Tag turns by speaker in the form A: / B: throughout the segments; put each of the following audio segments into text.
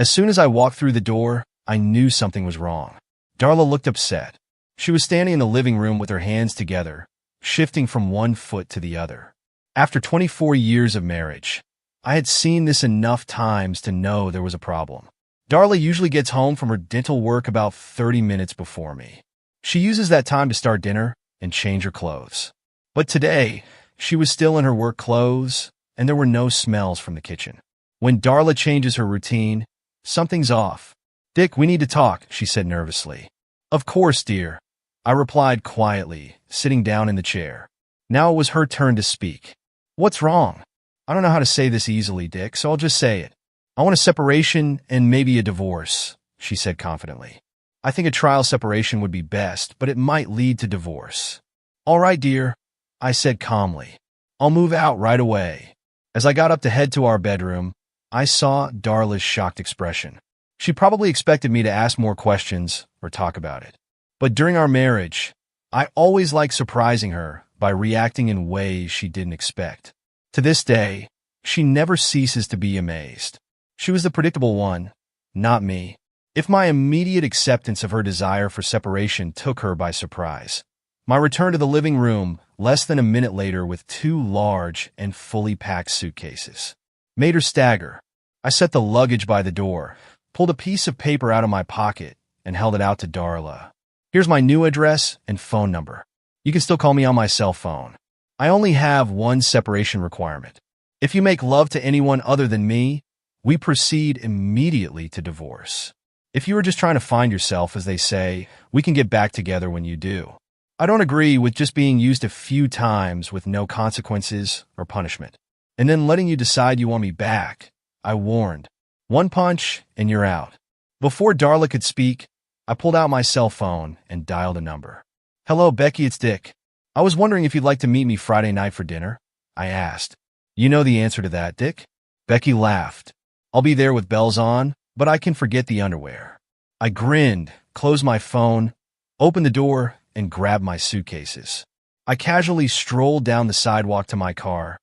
A: As soon as I walked through the door, I knew something was wrong. Darla looked upset. She was standing in the living room with her hands together, shifting from one foot to the other. After 24 years of marriage, I had seen this enough times to know there was a problem. Darla usually gets home from her dental work about 30 minutes before me. She uses that time to start dinner and change her clothes. But today, she was still in her work clothes, and there were no smells from the kitchen. When Darla changes her routine, something's off. "Dick, we need to talk," she said nervously. "Of course, dear," I replied quietly, sitting down in the chair. Now it was her turn to speak. "What's wrong?" "I don't know how to say this easily, Dick, so I'll just say it. I want a separation and maybe a divorce," she said confidently. "I think a trial separation would be best, but it might lead to divorce." "All right, dear," I said calmly. "I'll move out right away." As I got up to head to our bedroom, I saw Darla's shocked expression. She probably expected me to ask more questions or talk about it. But during our marriage, I always liked surprising her by reacting in ways she didn't expect. To this day, she never ceases to be amazed. She was the predictable one, not me. If my immediate acceptance of her desire for separation took her by surprise, my return to the living room less than a minute later with 2 large and fully packed suitcases made her stagger. I set the luggage by the door, pulled a piece of paper out of my pocket, and held it out to Darla. "Here's my new address and phone number. You can still call me on my cell phone. I only have one separation requirement. If you make love to anyone other than me, we proceed immediately to divorce. If you are just trying to find yourself, as they say, we can get back together when you do. I don't agree with just being used a few times with no consequences or punishment, and then letting you decide you want me back," I warned. "One punch and you're out." Before Darla could speak, I pulled out my cell phone and dialed a number. "Hello, Becky, it's Dick. I was wondering if you'd like to meet me Friday night for dinner," I asked. "You know the answer to that, Dick?" Becky laughed. "I'll be there with bells on, but I can forget the underwear." I grinned, closed my phone, opened the door, and grabbed my suitcases. I casually strolled down the sidewalk to my car,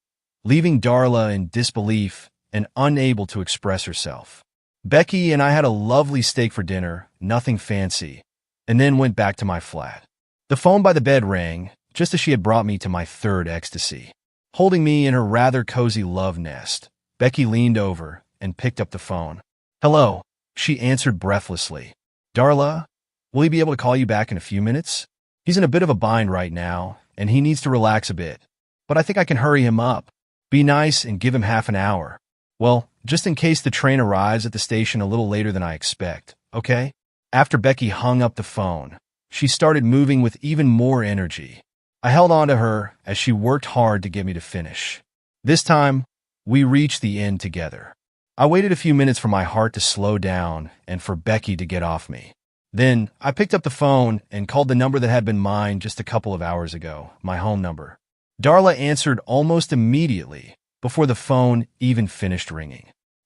A: leaving Darla in disbelief and unable to express herself. Becky and I had a lovely steak for dinner, nothing fancy, and then went back to my flat. The phone by the bed rang, just as she had brought me to my third ecstasy. Holding me in her rather cozy love nest, Becky leaned over and picked up the phone. "Hello," she answered breathlessly. "Darla, will he be able to call you back in a few minutes? He's in a bit of a bind right now, and he needs to relax a bit, but I think I can hurry him up. Be nice and give him half an hour. Well, just in case the train arrives at the station a little later than I expect, okay?" After Becky hung up the phone, she started moving with even more energy. I held on to her as she worked hard to get me to finish. This time, we reached the end together. I waited a few minutes for my heart to slow down and for Becky to get off me. Then, I picked up the phone and called the number that had been mine just a couple of hours ago, my home number. Darla answered almost immediately, before the phone even finished ringing.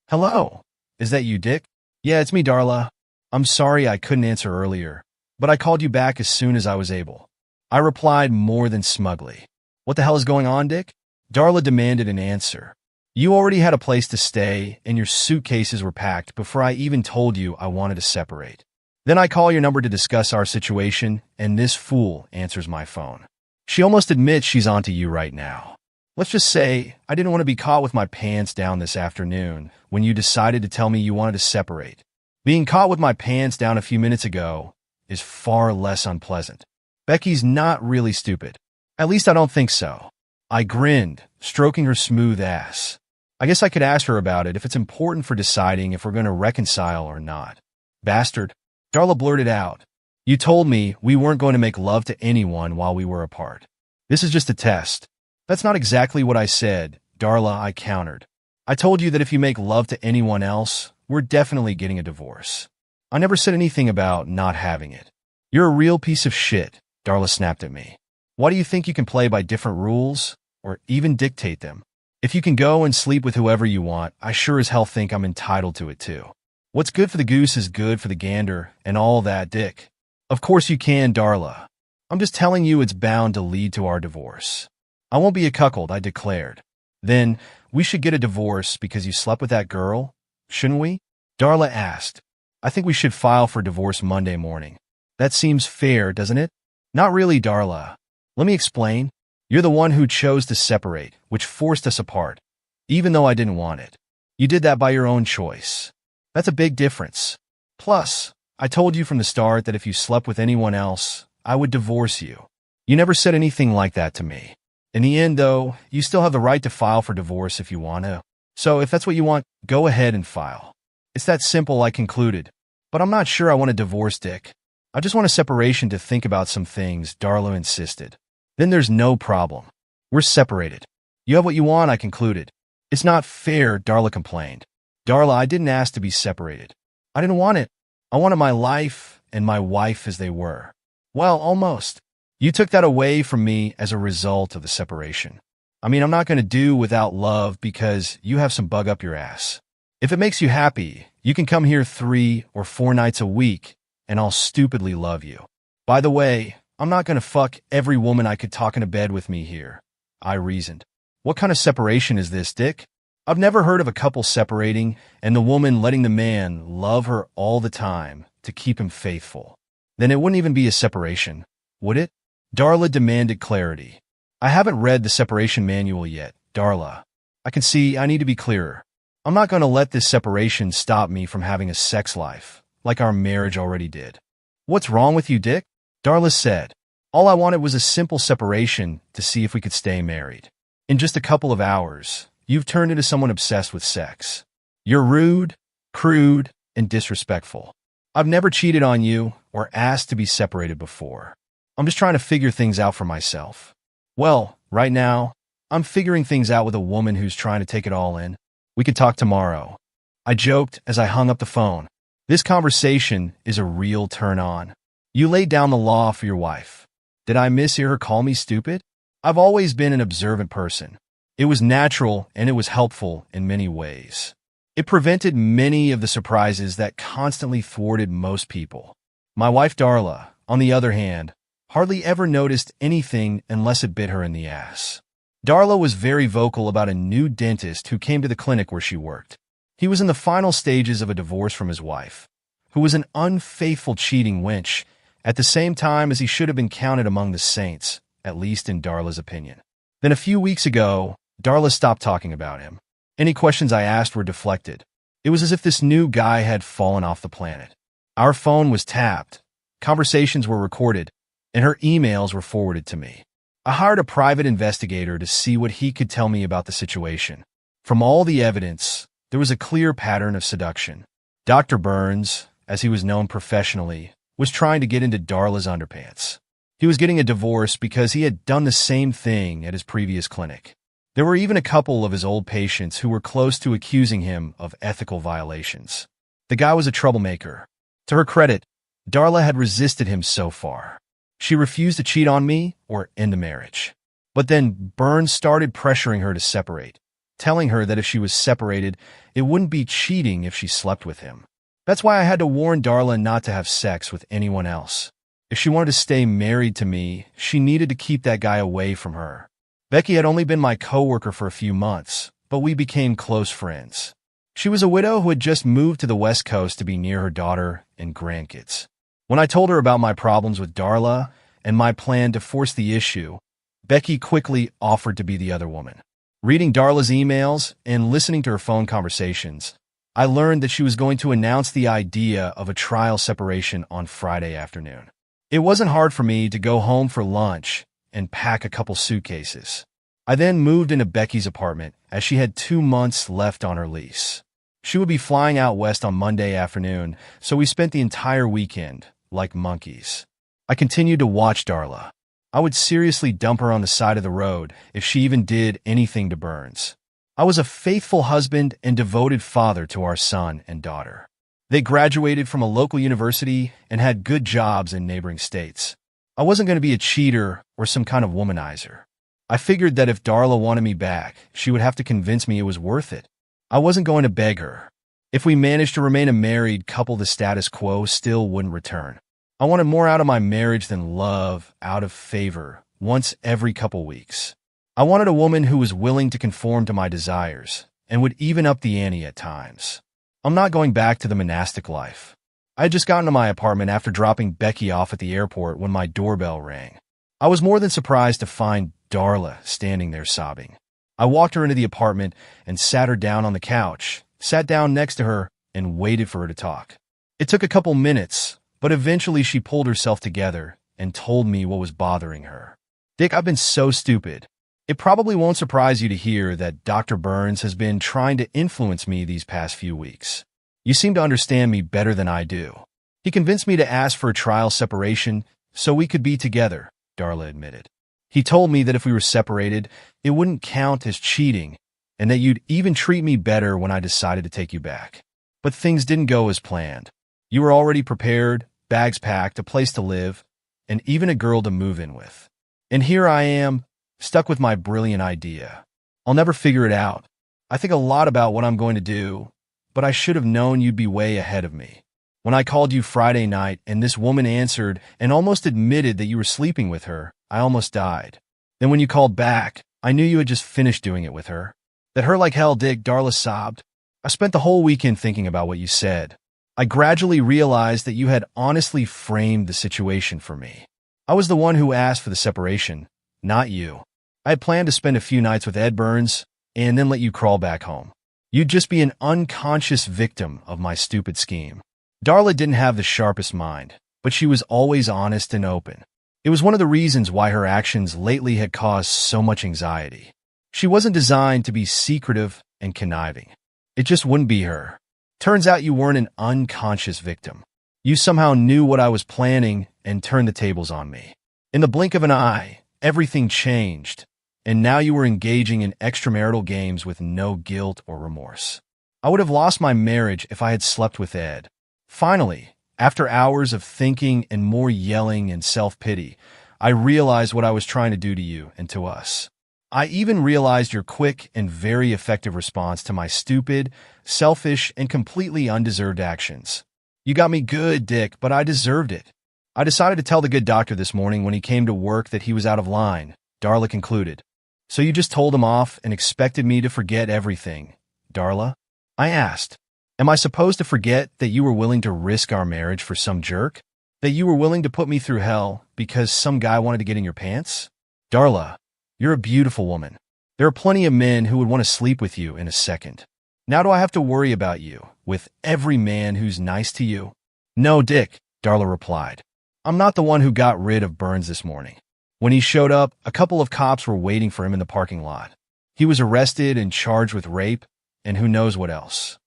A: "Hello, is that you, Dick?" "Yeah, it's me, Darla. I'm sorry I couldn't answer earlier, but I called you back as soon as I was able," I replied more than smugly. "What the hell is going on, Dick?" Darla demanded an answer. "You already had a place to stay, and your suitcases were packed before I even told you I wanted to separate. Then I call your number to discuss our situation, and this fool answers my phone. She almost admits she's onto you right now. Let's just say I didn't want to be caught with my pants down this afternoon when you decided to tell me you wanted to separate. Being caught with my pants down a few minutes ago is far less unpleasant. Becky's not really stupid. At least I don't think so." I grinned, stroking her smooth ass. "I guess I could ask her about it if it's important for deciding if we're going to reconcile or not." "Bastard," Darla blurted out. "You told me we weren't going to make love to anyone while we were apart. This is just a test." "That's not exactly what I said, Darla," I countered. "I told you that if you make love to anyone else, we're definitely getting a divorce. I never said anything about not having it." "You're a real piece of shit," Darla snapped at me. "Why do you think you can play by different rules, or even dictate them? If you can go and sleep with whoever you want, I sure as hell think I'm entitled to it too. What's good for the goose is good for the gander, and all that, Dick." "Of course you can, Darla. I'm just telling you it's bound to lead to our divorce." "I won't be a cuckold," I declared. "Then, we should get a divorce because you slept with that girl, shouldn't we?" Darla asked. I think we should file for divorce Monday morning. That seems fair, doesn't it? Not really, Darla. Let me explain. You're the one who chose to separate, which forced us apart, even though I didn't want it. You did that by your own choice. That's a big difference. Plus, I told you from the start that if you slept with anyone else, I would divorce you. You never said anything like that to me. In the end, though, you still have the right to file for divorce if you want to. So if that's what you want, go ahead and file. It's that simple, I concluded. But I'm not sure I want a divorce, Dick. I just want a separation to think about some things, Darla insisted. Then there's no problem. We're separated. You have what you want, I concluded. It's not fair, Darla complained. Darla, I didn't ask to be separated. I didn't want it. I wanted my life and my wife as they were. Well, almost. You took that away from me as a result of the separation. I mean, I'm not going to do without love because you have some bug up your ass. If it makes you happy, you can come here 3 or 4 nights a week, and I'll stupidly love you. By the way, I'm not going to fuck every woman I could talk into bed with me here, I reasoned. What kind of separation is this, Dick? I've never heard of a couple separating and the woman letting the man love her all the time to keep him faithful. Then it wouldn't even be a separation, would it? Darla demanded clarity. I haven't read the separation manual yet, Darla. I can see I need to be clearer. I'm not going to let this separation stop me from having a sex life, like our marriage already did. What's wrong with you, Dick? Darla said. All I wanted was a simple separation to see if we could stay married. In just a couple of hours, you've turned into someone obsessed with sex. You're rude, crude, and disrespectful. I've never cheated on you or asked to be separated before. I'm just trying to figure things out for myself. Well, right now, I'm figuring things out with a woman who's trying to take it all in. We could talk tomorrow. I joked as I hung up the phone. This conversation is a real turn-on. You laid down the law for your wife. Did I mishear her call me stupid? I've always been an observant person. It was natural and it was helpful in many ways. It prevented many of the surprises that constantly thwarted most people. My wife Darla, on the other hand, hardly ever noticed anything unless it bit her in the ass. Darla was very vocal about a new dentist who came to the clinic where she worked. He was in the final stages of a divorce from his wife, who was an unfaithful, cheating wench, at the same time as he should have been counted among the saints, at least in Darla's opinion. Then a few weeks ago, Darla stopped talking about him. Any questions I asked were deflected. It was as if this new guy had fallen off the planet. Our phone was tapped, conversations were recorded, and her emails were forwarded to me. I hired a private investigator to see what he could tell me about the situation. From all the evidence, there was a clear pattern of seduction. Dr. Burns, as he was known professionally, was trying to get into Darla's underpants. He was getting a divorce because he had done the same thing at his previous clinic. There were even a couple of his old patients who were close to accusing him of ethical violations. The guy was a troublemaker. To her credit, Darla had resisted him so far. She refused to cheat on me or end the marriage. But then Burns started pressuring her to separate, telling her that if she was separated, it wouldn't be cheating if she slept with him. That's why I had to warn Darla not to have sex with anyone else. If she wanted to stay married to me, she needed to keep that guy away from her. Becky had only been my coworker for a few months, but we became close friends. She was a widow who had just moved to the West Coast to be near her daughter and grandkids. When I told her about my problems with Darla and my plan to force the issue, Becky quickly offered to be the other woman. Reading Darla's emails and listening to her phone conversations, I learned that she was going to announce the idea of a trial separation on Friday afternoon. It wasn't hard for me to go home for lunch and pack a couple suitcases. I then moved into Becky's apartment as she had 2 months left on her lease. She would be flying out west on Monday afternoon, so we spent the entire weekend like monkeys. I continued to watch Darla. I would seriously dump her on the side of the road if she even did anything to Burns. I was a faithful husband and devoted father to our son and daughter. They graduated from a local university and had good jobs in neighboring states. I wasn't going to be a cheater or some kind of womanizer. I figured that if Darla wanted me back, she would have to convince me it was worth it. I wasn't going to beg her. If we managed to remain a married couple, the status quo still wouldn't return. I wanted more out of my marriage than love, out of favor, once every couple weeks. I wanted a woman who was willing to conform to my desires and would even up the ante at times. I'm not going back to the monastic life. I had just gotten to my apartment after dropping Becky off at the airport when my doorbell rang. I was more than surprised to find Darla standing there sobbing. I walked her into the apartment and sat her down on the couch, sat down next to her, and waited for her to talk. It took a couple minutes, but eventually she pulled herself together and told me what was bothering her. Dick, I've been so stupid. It probably won't surprise you to hear that Dr. Burns has been trying to influence me these past few weeks. You seem to understand me better than I do. He convinced me to ask for a trial separation so we could be together, Darla admitted. He told me that if we were separated, it wouldn't count as cheating and that you'd even treat me better when I decided to take you back. But things didn't go as planned. You were already prepared, bags packed, a place to live, and even a girl to move in with. And here I am, stuck with my brilliant idea. I'll never figure it out. I think a lot about what I'm going to do, but I should have known you'd be way ahead of me. When I called you Friday night and this woman answered and almost admitted that you were sleeping with her, I almost died. Then when you called back, I knew you had just finished doing it with her. That hurt like hell, Dick, Darla sobbed. I spent the whole weekend thinking about what you said. I gradually realized that you had honestly framed the situation for me. I was the one who asked for the separation, not you. I had planned to spend a few nights with Ed Burns and then let you crawl back home. You'd just be an unconscious victim of my stupid scheme. Darla didn't have the sharpest mind, but she was always honest and open. It was one of the reasons why her actions lately had caused so much anxiety. She wasn't designed to be secretive and conniving. It just wouldn't be her. Turns out you weren't an unconscious victim. You somehow knew what I was planning and turned the tables on me. In the blink of an eye, everything changed, and now you were engaging in extramarital games with no guilt or remorse. I would have lost my marriage if I had slept with Ed. Finally, after hours of thinking and more yelling and self-pity, I realized what I was trying to do to you and to us. I even realized your quick and very effective response to my stupid, selfish, and completely undeserved actions. You got me good, Dick, but I deserved it. I decided to tell the good doctor this morning when he came to work that he was out of line, Darla concluded. So you just told him off and expected me to forget everything, Darla? I asked. Am I supposed to forget that you were willing to risk our marriage for some jerk? That you were willing to put me through hell because some guy wanted to get in your pants? Darla, you're a beautiful woman. There are plenty of men who would want to sleep with you in a second. Now do I have to worry about you with every man who's nice to you? No, Dick, Darla replied. I'm not the one who got rid of Burns this morning. When he showed up, a couple of cops were waiting for him in the parking lot. He was arrested and charged with rape, and who knows what else.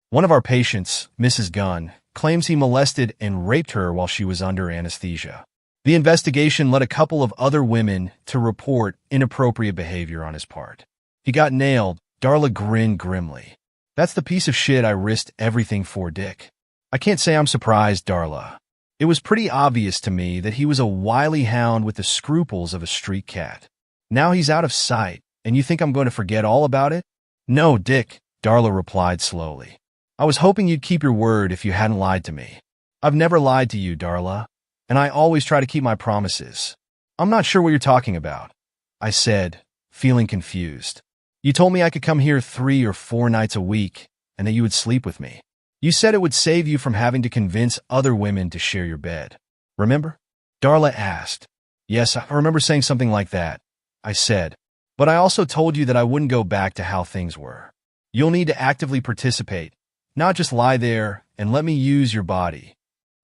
A: One of our patients, Mrs. Gunn, claims he molested and raped her while she was under anesthesia. The investigation led a couple of other women to report inappropriate behavior on his part. He got nailed, Darla grinned grimly. That's the piece of shit I risked everything for, Dick. I can't say I'm surprised, Darla. It was pretty obvious to me that he was a wily hound with the scruples of a street cat. Now he's out of sight, and you think I'm going to forget all about it? No, Dick, Darla replied slowly. I was hoping you'd keep your word if you hadn't lied to me. I've never lied to you, Darla, and I always try to keep my promises. I'm not sure what you're talking about, I said, feeling confused. You told me I could come here 3 or 4 nights a week and that you would sleep with me. You said it would save you from having to convince other women to share your bed. Remember? Darla asked. Yes, I remember saying something like that, I said. But I also told you that I wouldn't go back to how things were. You'll need to actively participate, not just lie there and let me use your body.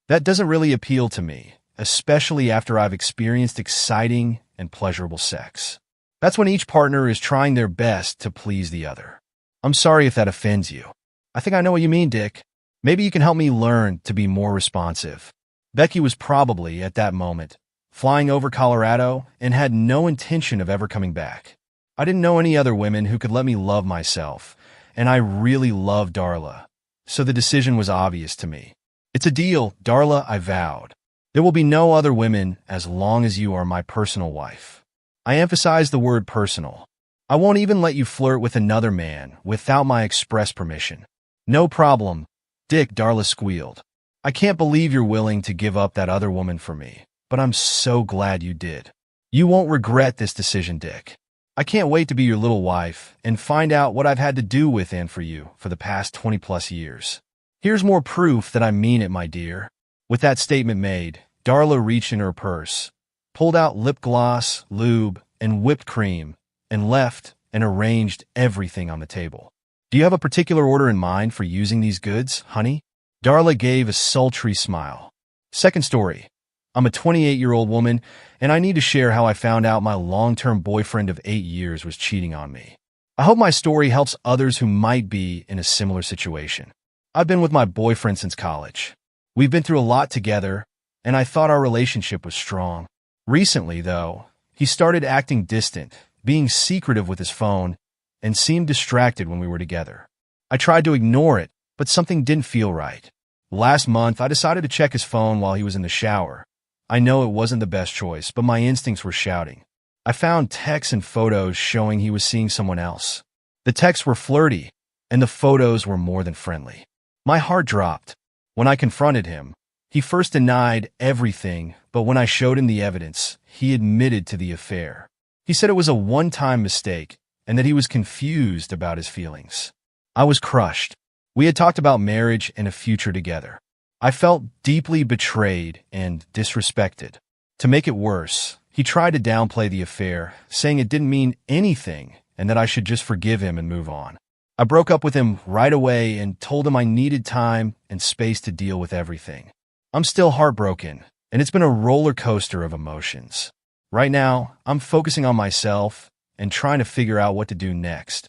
A: That doesn't really appeal to me, especially after I've experienced exciting and pleasurable sex. That's when each partner is trying their best to please the other. I'm sorry if that offends you. I think I know what you mean, Dick. Maybe you can help me learn to be more responsive. Becky was probably, at that moment, flying over Colorado and had no intention of ever coming back. I didn't know any other women who could let me love myself, and I really loved Darla, so the decision was obvious to me. It's a deal, Darla, I vowed. There will be no other women as long as you are my personal wife. I emphasize the word personal. I won't even let you flirt with another man without my express permission. No problem, Dick, Darla squealed. I can't believe you're willing to give up that other woman for me, but I'm so glad you did. You won't regret this decision, Dick. I can't wait to be your little wife and find out what I've had to do with and for you for the past 20+ years. Here's more proof that I mean it, my dear. With that statement made, Darla reached in her purse, pulled out lip gloss, lube, and whipped cream, and left and arranged everything on the table. Do you have a particular order in mind for using these goods, honey? Darla gave a sultry smile. Second story. I'm a 28-year-old woman, and I need to share how I found out my long-term boyfriend of 8 years was cheating on me. I hope my story helps others who might be in a similar situation. I've been with my boyfriend since college. We've been through a lot together, and I thought our relationship was strong. Recently, though, he started acting distant, being secretive with his phone, and seemed distracted when we were together. I tried to ignore it, but something didn't feel right. Last month, I decided to check his phone while he was in the shower. I know it wasn't the best choice, but my instincts were shouting. I found texts and photos showing he was seeing someone else. The texts were flirty, and the photos were more than friendly. My heart dropped. When I confronted him, he first denied everything, but when I showed him the evidence, he admitted to the affair. He said it was a one-time mistake and that he was confused about his feelings. I was crushed. We had talked about marriage and a future together. I felt deeply betrayed and disrespected. To make it worse, he tried to downplay the affair, saying it didn't mean anything and that I should just forgive him and move on. I broke up with him right away and told him I needed time and space to deal with everything. I'm still heartbroken, and it's been a roller coaster of emotions. Right now, I'm focusing on myself and trying to figure out what to do next.